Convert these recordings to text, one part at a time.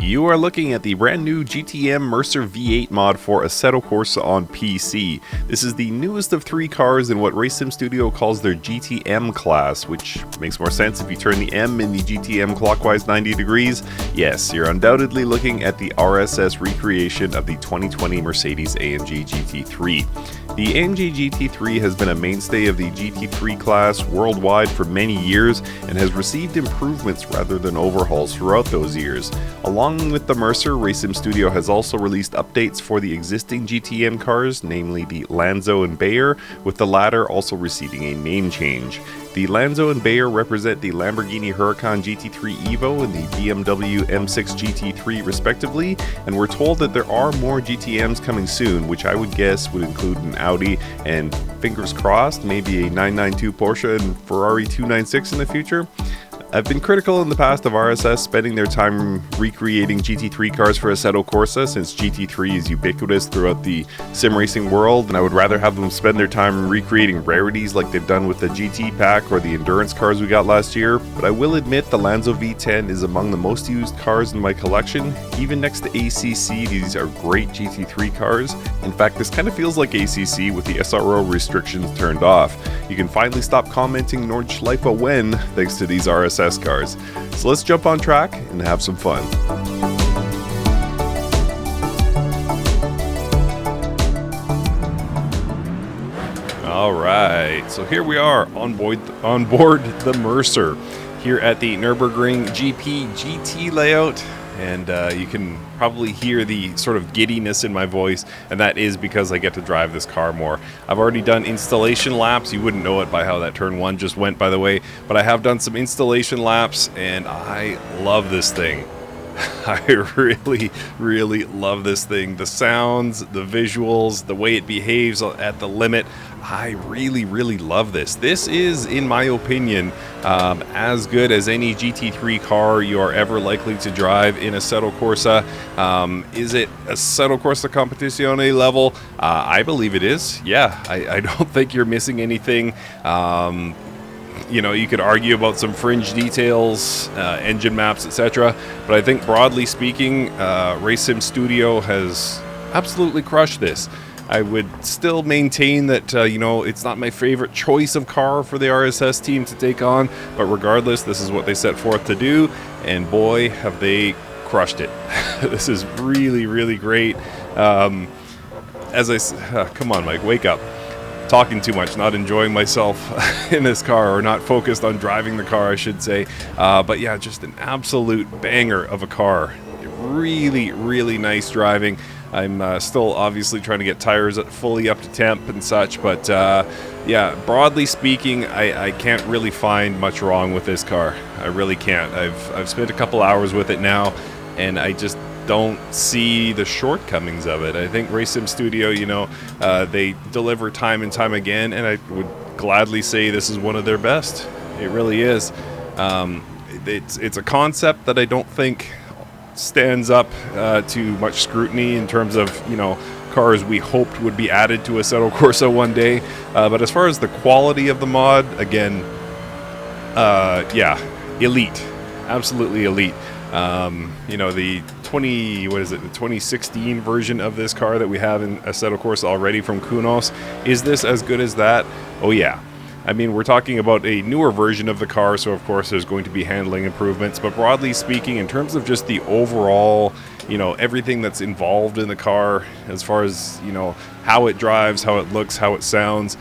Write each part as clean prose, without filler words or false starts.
You are looking at the brand new GTM Mercer V8 mod for Assetto Corsa on PC. This is the newest of three cars in what RaceSim Studio calls their GTM class, which makes more sense if you turn the M in the GTM clockwise 90 degrees. Yes, you're undoubtedly looking at the RSS recreation of the 2020 Mercedes AMG GT3. The AMG GT3 has been a mainstay of the GT3 class worldwide for many years and has received improvements rather than overhauls throughout those years. Along with the Mercer, RaceSim Studio has also released updates for the existing GTM cars, namely the Lanzo and Bayer, with the latter also receiving a name change. The Lanzo and Bayer represent the Lamborghini Huracan GT3 Evo and the BMW M6 GT3 respectively, and we're told that there are more GTMs coming soon, which I would guess would include an Audi and, fingers crossed, maybe a 992 Porsche and Ferrari 296 in the future. I've been critical in the past of RSS spending their time recreating GT3 cars for Assetto Corsa, since GT3 is ubiquitous throughout the sim racing world, and I would rather have them spend their time recreating rarities like they've done with the GT Pack or the endurance cars we got last year. But I will admit the Lanzo V10 is among the most used cars in my collection. Even next to ACC, these are great GT3 cars. In fact, this kind of feels like ACC with the SRO restrictions turned off. You can finally stop commenting Nordschleife when, thanks to these RSS cars. So let's jump on track and have some fun. Alright, so here we are on board the Mercer here at the Nürburgring GP GT layout. And you can probably hear the sort of giddiness in my voice, and that is because I get to drive this car more. I've already done installation laps. You wouldn't know it by how that turn one just went, by the way, but I have done some installation laps, and I love this thing. I really love this thing. The sounds, the visuals, the way it behaves at the limit. I really love this. This is, in my opinion, as good as any GT3 car you are ever likely to drive in Assetto Corsa. Is it Assetto Corsa Competizione level? I believe it is. Yeah, I don't think you're missing anything. You know, you could argue about some fringe details, engine maps, etc. But I think broadly speaking, RaceSim Studio has absolutely crushed this. I would still maintain that, you know, it's not my favorite choice of car for the RSS team to take on, but regardless, this is what they set forth to do, and boy, have they crushed it. This is really great. Come on, Mike, wake up. Talking too much, not enjoying myself in this car, or not focused on driving the car, I should say. But yeah, just an absolute banger of a car. Really nice driving. I'm still obviously trying to get tires fully up to temp and such, but yeah, broadly speaking, I can't really find much wrong with this car. I really can't. I've spent a couple hours with it now, and I just don't see the shortcomings of it. I think RaceSim Studio, you know, they deliver time and time again, and I would gladly say this is one of their best. It really is. It's a concept that I don't think stands up to much scrutiny in terms of, you know, cars we hoped would be added to Assetto Corsa one day. But as far as the quality of the mod, again, yeah, elite, absolutely elite. You know, the 2016 version of this car that we have in Assetto Corsa already from Kunos, is this as good as that? Oh yeah. I mean, we're talking about a newer version of the car, so of course there's going to be handling improvements, but broadly speaking, in terms of just the overall, you know, everything that's involved in the car, as far as, you know, how it drives, how it looks, how it sounds,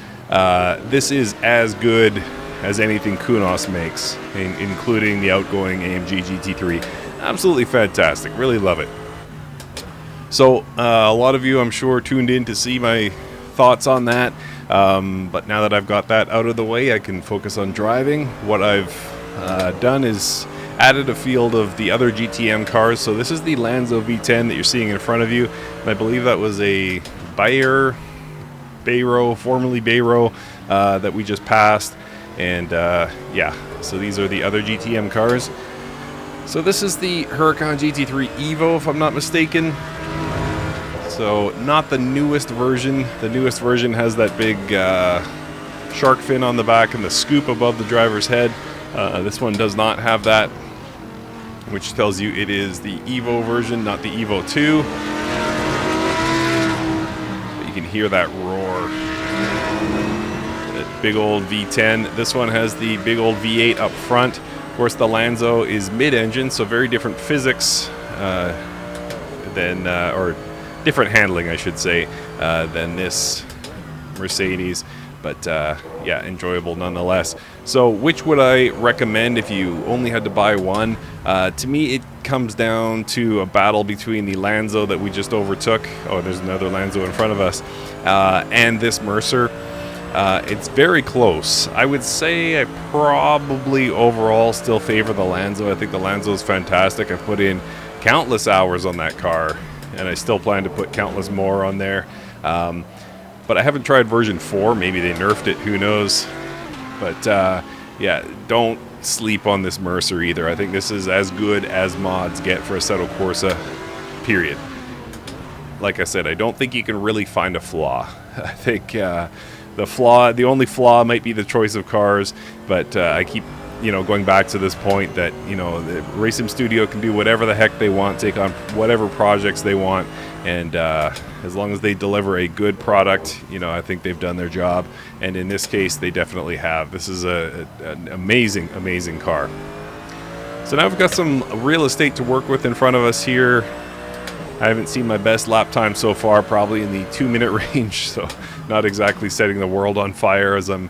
this is as good as anything Kunos makes, including the outgoing AMG GT3. Absolutely fantastic. Really love it. So, a lot of you, I'm sure, tuned in to see my thoughts on that. But now that I've got that out of the way, I can focus on driving. What I've done is added a field of the other GTM cars. So this is the Lanzo V10 that you're seeing in front of you. And I believe that was a Bayro, formerly Bayro, that we just passed. And yeah, so these are the other GTM cars. So this is the Huracan GT3 Evo, if I'm not mistaken. So not the newest version. The newest version has that big shark fin on the back and the scoop above the driver's head. This one does not have that. which tells you it is the Evo version, not the Evo 2. But you can hear that roar. That big old V10. This one has the big old V8 up front. Of course, the Lanzo is mid-engine, so very different physics or different handling, I should say, than this Mercedes. But yeah, enjoyable nonetheless. So which would I recommend if you only had to buy one? To me, it comes down to a battle between the Lanzo that we just overtook. Oh, there's another Lanzo in front of us. And this Mercer. It's very close. I would say I probably overall still favor the Lanzo. I think the Lanzo is fantastic. I've put in countless hours on that car, and I still plan to put countless more on there. But I haven't tried version 4. Maybe they nerfed it. Who knows? But yeah, don't sleep on this Mercer either. I think this is as good as mods get for Assetto Corsa, period. Like I said, I don't think you can really find a flaw. I think the only flaw might be the choice of cars, but I keep going back to this point that the Racing Studio can do whatever the heck they want, take on whatever projects they want, and as long as they deliver a good product, I think they've done their job. And in this case, they definitely have. This is an amazing car. So now we've got some real estate to work with in front of us here. I haven't seen my best lap time so far, probably in the 2-minute range, so not exactly setting the world on fire as I'm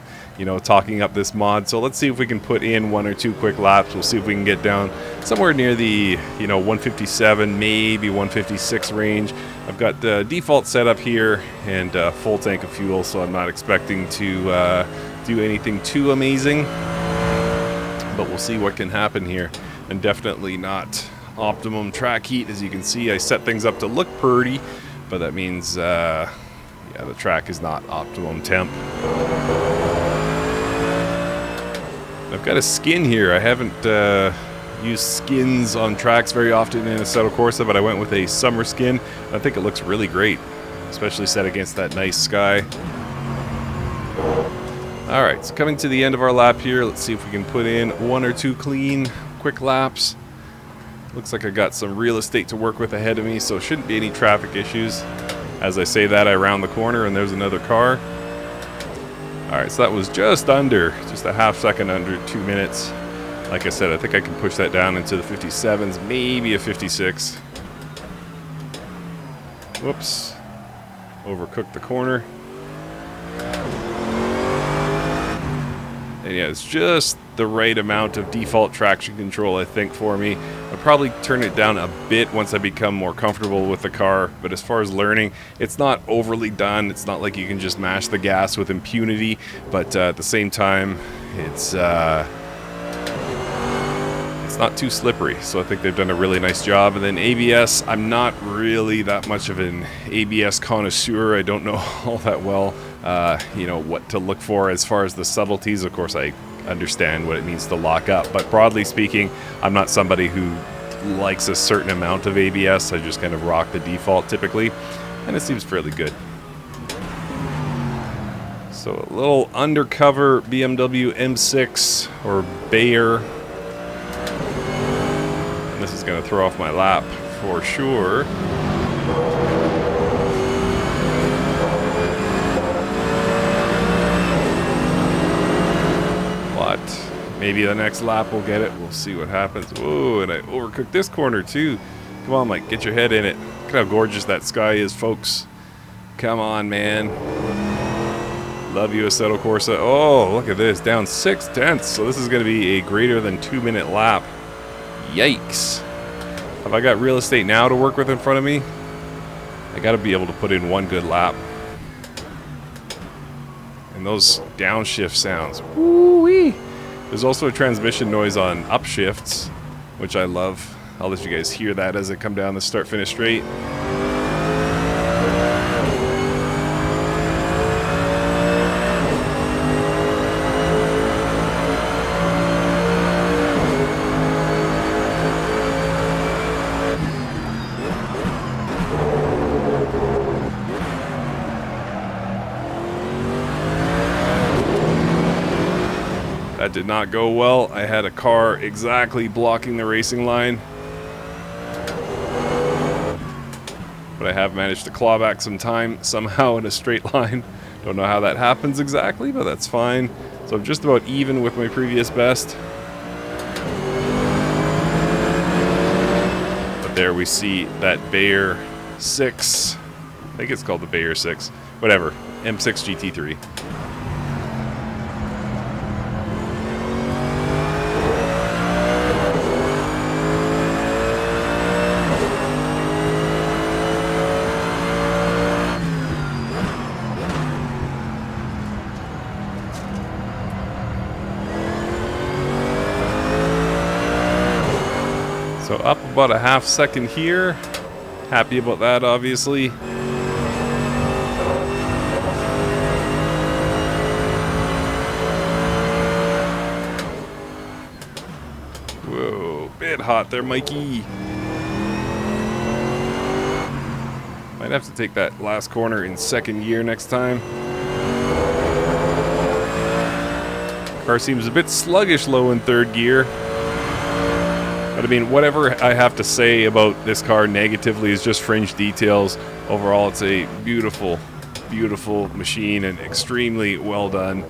talking up this mod. So let's see if we can put in 1 or 2 quick laps. We'll see if we can get down somewhere near the 157, maybe 156 range. I've got the default setup here and full tank of fuel, so I'm not expecting to do anything too amazing, but we'll see what can happen here. And definitely not optimum track heat. As you can see, I set things up to look pretty, but that means yeah, the track is not optimum temp. I've got a skin here. I haven't used skins on tracks very often in Assetto Corsa, but I went with a summer skin. I think it looks really great, especially set against that nice sky. Alright, so coming to the end of our lap here, let's see if we can put in 1 or 2 clean, quick laps. Looks like I got some real estate to work with ahead of me, so shouldn't be any traffic issues. As I say that, I round the corner and there's another car. Alright, so that was just a half second under 2 minutes. Like I said, I think I can push that down into the 57s, maybe a 56. Whoops. Overcooked the corner. And yeah, it's just the right amount of default traction control, I think, for me. I'll probably turn it down a bit once I become more comfortable with the car, but as far as learning, it's not overly done. It's not like you can just mash the gas with impunity, but at the same time, it's not too slippery, so I think they've done a really nice job. And then ABS, I'm not really that much of an ABS connoisseur. I don't know all that well, what to look for as far as the subtleties. Of course, I understand what it means to lock up, but broadly speaking, I'm not somebody who likes a certain amount of ABS. I just kind of rock the default typically, and it seems fairly good. So a little undercover BMW M6 or Bayer. And this is going to throw off my lap for sure. Maybe the next lap will get it. We'll see what happens. Whoa, and I overcooked this corner too. Come on, Mike, get your head in it. Look how gorgeous that sky is, folks. Come on, man. Love you, Assetto Corsa. Oh, look at this, down 0.6. So this is going to be a greater than 2-minute lap. Yikes. Have I got real estate now to work with in front of me? I got to be able to put in 1 good lap. And those downshift sounds. Woo-wee. There's also a transmission noise on upshifts, which I love. I'll let you guys hear that as I come down the start-finish straight. That did not go well. I had a car exactly blocking the racing line. But I have managed to claw back some time somehow in a straight line. Don't know how that happens exactly, but that's fine. So I'm just about even with my previous best. But there we see that Bayer 6. I think it's called the Bayer 6. Whatever. M6 GT3. So up about a half second here. Happy about that, obviously. Whoa, bit hot there, Mikey. Might have to take that last corner in second gear next time. Car seems a bit sluggish low in third gear. But I mean, whatever I have to say about this car negatively is just fringe details. Overall, it's a beautiful, beautiful machine and extremely well done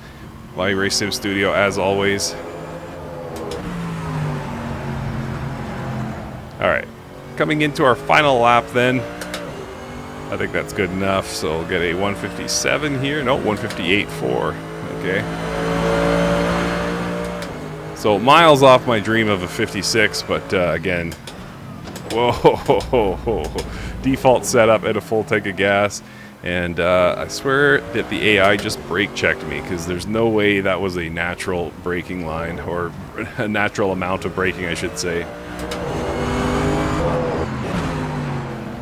by Race Sim Studio, as always. All right, coming into our final lap then. I think that's good enough, so we'll get a 157 here. No, 158.4, okay. So miles off my dream of a 56, but again, whoa, default setup at a full tank of gas, and I swear that the AI just brake checked me, because there's no way that was a natural braking line, or a natural amount of braking, I should say. I'm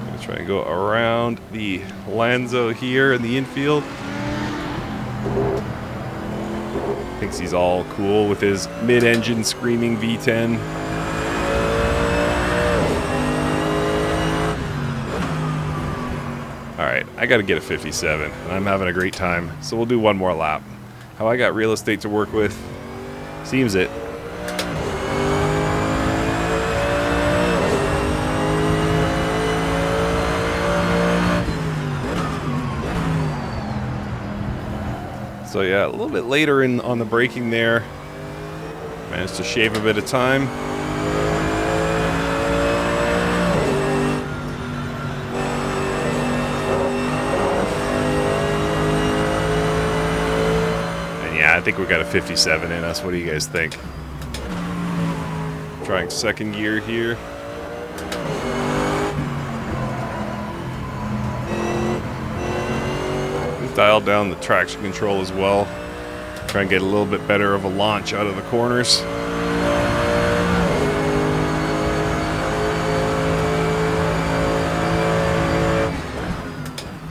gonna try and go around the Lanzo here in the infield. Thinks he's all cool with his mid-engine screaming V10. Alright, I gotta get a 57, and I'm having a great time, so we'll do one more lap. How I got real estate to work with, seems it. So yeah, a little bit later on the braking there. Managed to shave a bit of time. And yeah, I think we got a 57 in us. What do you guys think? Trying second gear here. Dial down the traction control as well. Try and get a little bit better of a launch out of the corners.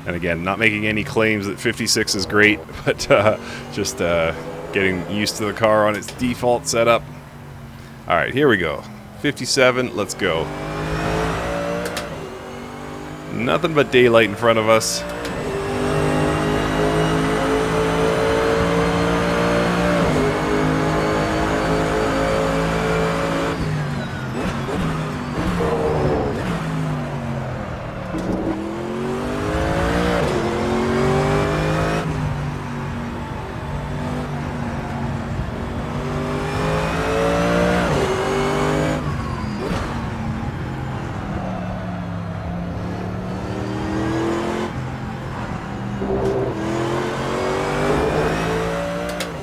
And again, not making any claims that 56 is great, but just getting used to the car on its default setup. All right, here we go. 57, let's go. Nothing but daylight in front of us.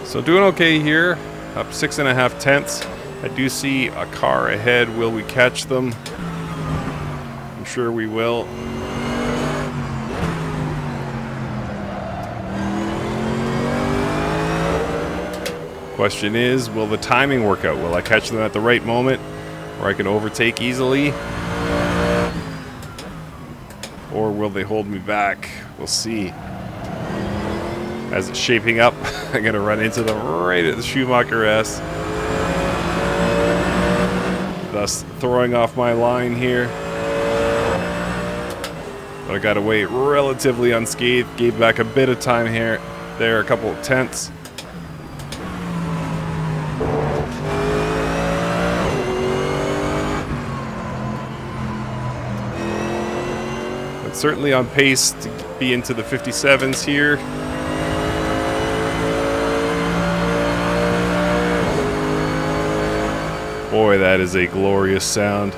So doing okay here, up 6.5 tenths. I do see a car ahead. Will we catch them? I'm sure we will. Question is, will the timing work out? Will I catch them at the right moment where I can overtake easily? Or will they hold me back? We'll see. As it's shaping up, I'm going to run into them right at the Schumacher S. Thus throwing off my line here. But I got away relatively unscathed. Gave back a bit of time here. There, a couple of tenths. It's certainly on pace to be into the 57s here. Boy, that is a glorious sound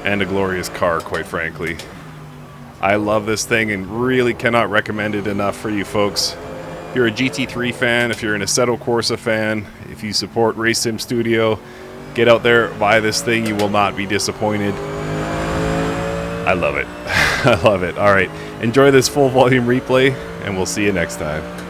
and a glorious car, quite frankly. I love this thing and really cannot recommend it enough for you folks. If you're a GT3 fan, if you're an Assetto Corsa fan, if you support Race Sim Studio, get out there, buy this thing. You will not be disappointed. I love it. I love it. All right, enjoy this full volume replay, and we'll see you next time.